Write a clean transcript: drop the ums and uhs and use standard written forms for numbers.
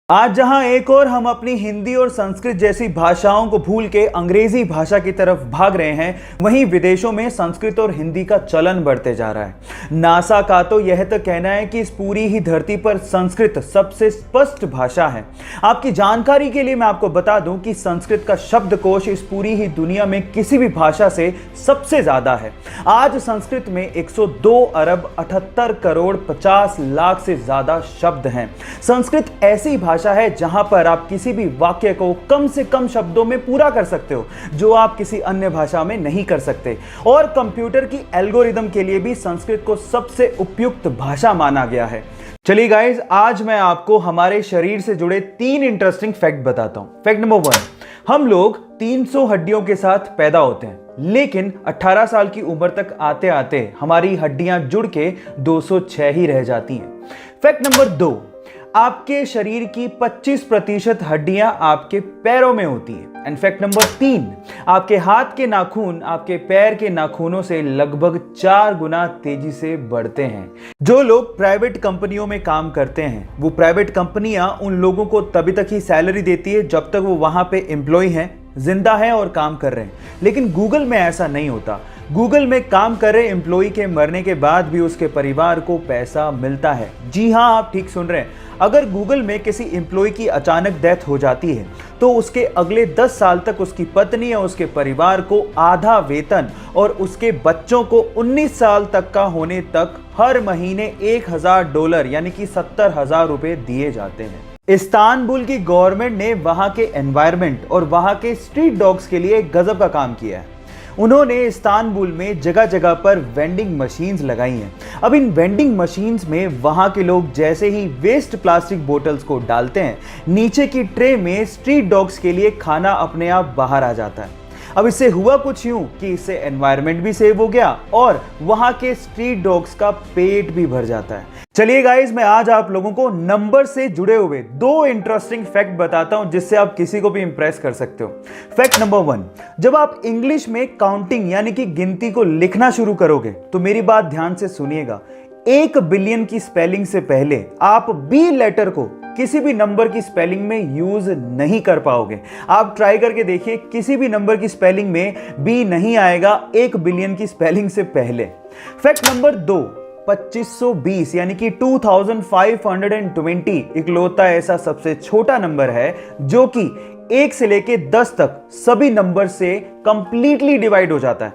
आज जहां एक और हम अपनी हिंदी और संस्कृत जैसी भाषाओं को भूल के अंग्रेजी भाषा की तरफ भाग रहे हैं, वहीं विदेशों में संस्कृत और हिंदी का चलन बढ़ते जा रहा है। नासा का तो यह तक कहना है कि इस पूरी ही धरती पर संस्कृत सबसे स्पष्ट भाषा है। आपकी जानकारी के लिए मैं आपको बता दूं कि संस्कृत का शब्दकोश इस पूरी ही दुनिया में किसी भी भाषा से सबसे ज्यादा है। आज संस्कृत में 102 अरब 78 करोड़ 50 लाख से ज्यादा शब्द हैं। संस्कृत ऐसी भाषा है जहां पर आप किसी भी वाक्य को कम से कम शब्दों में पूरा कर सकते हो, जो आप किसी अन्य भाषा में नहीं कर सकते। और कंप्यूटर की एल्गोरिदम के लिए भी संस्कृत को सबसे उपयुक्त भाषा माना गया है। चलिए गाइस, आज मैं आपको हमारे शरीर से जुड़े 3 इंटरेस्टिंग फैक्ट बताता हूं। फैक्ट नंबर 1, हम लोग 300 हड्डियों के साथ पैदा होते हैं, लेकिन 18 साल की उम्र तक आते आते हमारी हड्डियां जुड़ के 206 ही रह जाती हैं। फैक्ट नंबर 2, आपके शरीर की 25% हड्डियां आपके पैरों में होती हैं। एंड फैक्ट नंबर 3, आपके हाथ के नाखून आपके पैर के नाखूनों से लगभग 4 गुना तेजी से बढ़ते हैं। जो लोग प्राइवेट कंपनियों में काम करते हैं, वो प्राइवेट कंपनियां उन लोगों को तभी तक ही सैलरी देती है जब तक वो वहां पे एम्प्लॉय हैं, जिंदा हैं और काम कर रहे हैं। लेकिन गूगल में ऐसा नहीं होता। गूगल में काम कर रहे एम्प्लॉय के मरने के बाद भी उसके परिवार को पैसा मिलता है। जी हां, आप ठीक सुन रहे हैं। अगर गूगल में किसी एम्प्लॉय की अचानक डेथ हो जाती है तो उसके अगले 10 साल तक उसकी पत्नी या उसके परिवार को आधा वेतन और उसके बच्चों को 19 साल तक का होने तक हर महीने $1000 यानी कि 70,000 रुपए दिए जाते हैं। इस्तांबुल की गवर्नमेंट ने वहां के एनवायरनमेंट और वहां के स्ट्रीट डॉग्स के लिए गजब का काम किया है। उन्होंने इस्तांबुल में जगह जगह पर वेंडिंग मशीन्स लगाई हैं। अब इन वेंडिंग मशीन्स में वहां के लोग जैसे ही वेस्ट प्लास्टिक बोतल्स को डालते हैं, नीचे की ट्रे में स्ट्रीट डॉग्स के लिए खाना अपने आप बाहर आ जाता है। अब इससे हुआ कुछ यूं कि इससे एनवायरनमेंट भी सेव हो गया और वहां के स्ट्रीट डॉग्स का पेट भी भर जाता है। चलिए गाइस, मैं आज आप लोगों को नंबर से जुड़े हुए 2 इंटरेस्टिंग फैक्ट बताता हूं जिससे आप किसी को भी इंप्रेस कर सकते हो। फैक्ट नंबर 1, जब आप इंग्लिश में काउंटिंग यानी कि गिनती को लिखना शुरू करोगे तो मेरी बात ध्यान से सुनिएगा। 1 बिलियन की स्पेलिंग से पहले आप बी लेटर को किसी भी नंबर की स्पेलिंग में यूज नहीं कर पाओगे। आप ट्राई करके देखिए, किसी भी नंबर की स्पेलिंग में बी नहीं आएगा 1 बिलियन की स्पेलिंग से पहले। फैक्ट नंबर 2, 2520 यानी कि 2520 इकलौता ऐसा सबसे छोटा नंबर है जो कि 1 से लेके 10 तक सभी नंबर से कंप्लीटली डिवाइड हो जाता है।